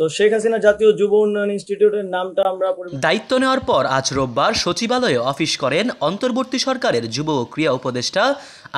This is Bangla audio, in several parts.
তো শেখ হাসিনা জাতীয় যুব উন্নয়ন ইনস্টিটিউটের নামটা আমরা দায়িত্ব নেওয়ার পর আজ রোববার সচিবালয়ে অফিস করেন অন্তর্বর্তী সরকারের যুব ও ক্রীড়া উপদেষ্টা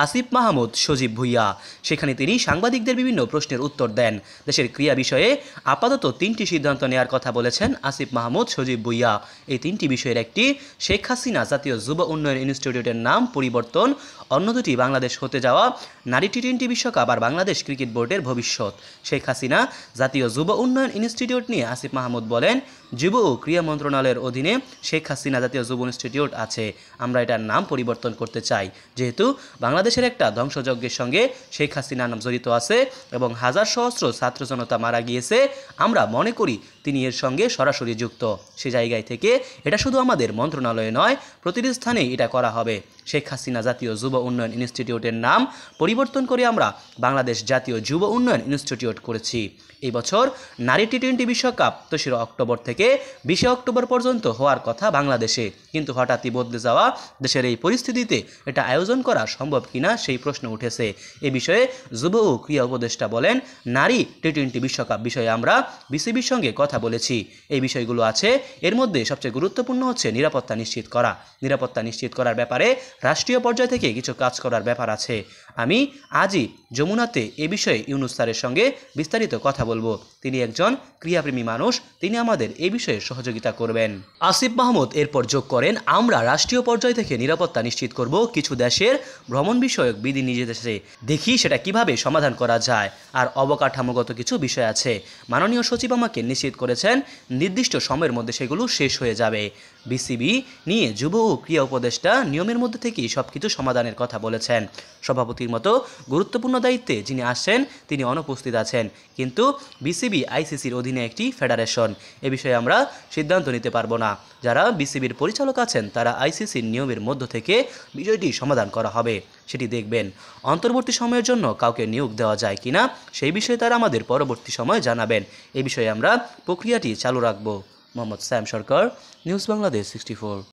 আসিফ মাহমুদ সজীব ভুইয়া। সেখানে তিনি সাংবাদিকদের বিভিন্ন প্রশ্নের উত্তর দেন। দেশের ক্রীড়া বিষয়ে আপাতত 3টি সিদ্ধান্ত নেওয়ার কথা বলেছেন আসিফ মাহমুদ সজীব ভুইয়া। এই 3টি বিষয়ের একটি শেখ হাসিনা জাতীয় যুব উন্নয়ন ইনস্টিটিউটের নাম পরিবর্তন, অন্য দুটি বাংলাদেশ হতে যাওয়া নারী টি-20 বিশ্বকাপ আর বাংলাদেশ ক্রিকেট বোর্ডের ভবিষ্যৎ। শেখ হাসিনা জাতীয় যুব উন্নয়ন ইনস্টিটিউট নিয়ে আসিফ মাহমুদ বলেন, যুব ও ক্রীড়া মন্ত্রণালয়ের অধীনে শেখ হাসিনা জাতীয় যুব ইনস্টিটিউট আছে। আমরা এটার নাম পরিবর্তন করতে চাই, যেহেতু বাংলাদেশের একটা ধ্বংসযজ্ঞের সঙ্গে শেখ হাসিনার নাম জড়িত আছে এবং হাজার সহস্র ছাত্র জনতা মারা গিয়েছে। আমরা মনে করি তিনি এর সঙ্গে সরাসরি যুক্ত। সে জায়গায় থেকে এটা শুধু আমাদের মন্ত্রণালয়ে নয়, প্রতিটি স্থানেই এটা করা হবে। শেখ হাসিনা জাতীয় যুব উন্নয়ন ইনস্টিটিউটের নাম পরিবর্তন করে আমরা বাংলাদেশ জাতীয় যুব উন্নয়ন ইনস্টিটিউট করেছি। এই বছর নারী টি-20 বিশ্বকাপ 23 অক্টোবর থেকে 20 অক্টোবর পর্যন্ত হওয়ার কথা বাংলাদেশে, কিন্তু হঠাৎই বদলে যাওয়া দেশের এই পরিস্থিতিতে এটা আয়োজন করা সম্ভব কিনা সেই প্রশ্ন উঠেছে। এ বিষয়ে যুব ও ক্রীড়া উপদেষ্টা বলেন, নারী টি-20 বিশ্বকাপ বিষয়ে আমরা বিসিবির সঙ্গে কথা বলেছি। এই বিষয়গুলো আছে, এর মধ্যে সবচেয়ে গুরুত্বপূর্ণ হচ্ছে নিরাপত্তা নিশ্চিত করা। নিরাপত্তা নিশ্চিত করার ব্যাপারে রাষ্ট্রীয় পর্যায় থেকে কিছু কাজ করার ব্যাপার আছে। আমি আজই যমুনাতে এ বিষয়ে ইউনুস স্যারের সঙ্গে বিস্তারিত কথা বলবো। তিনি একজন ক্রীড়াপ্রেমী মানুষ, তিনি আমাদের এই বিষয়ে সহযোগিতা করবেন। আসিফ মাহমুদ এরপর যোগ করেন, আমরা রাষ্ট্রীয় পর্যায় থেকে নিরাপত্তা নিশ্চিত করব। কিছু দেশের ভ্রমণ বিষয়ক বিধি নিজে দেশে দেখি সেটা কিভাবে সমাধান করা যায়। আর অবকাঠামোগত কিছু বিষয় আছে, মাননীয় সচিব আমাকে নিশ্চিত করেছেন নির্দিষ্ট সময়ের মধ্যে সেগুলো শেষ হয়ে যাবে। বিসিবি নিয়ে যুব ও ক্রীড়া উপদেষ্টা নিয়মের মধ্যে থেকেই সবকিছু সমাধানের কথা বলেছেন। সভাপতির মতো গুরুত্বপূর্ণ দায়িত্বে যিনি আসছেন তিনি অনুপস্থিত আছেন, কিন্তু বিসিবি আইসিসির অধীনে একটি ফেডারেশন। এ বিষয়ে আমরা সিদ্ধান্ত নিতে পারবো না। যারা বিসিবির পরিচালক আছেন তারা আইসিসির নিয়মের মধ্য থেকে বিষয়টি সমাধান করা হবে, সেটি দেখবেন। অন্তর্বর্তী সময়ের জন্য কাউকে নিয়োগ দেওয়া যায় কিনা সেই বিষয়ে তারা আমাদের পরবর্তী সময়ে জানাবেন। এ বিষয়ে আমরা প্রক্রিয়াটি চালু রাখব। মোহাম্মদ সায়েম সরকার, নিউজ বাংলাদেশ 64।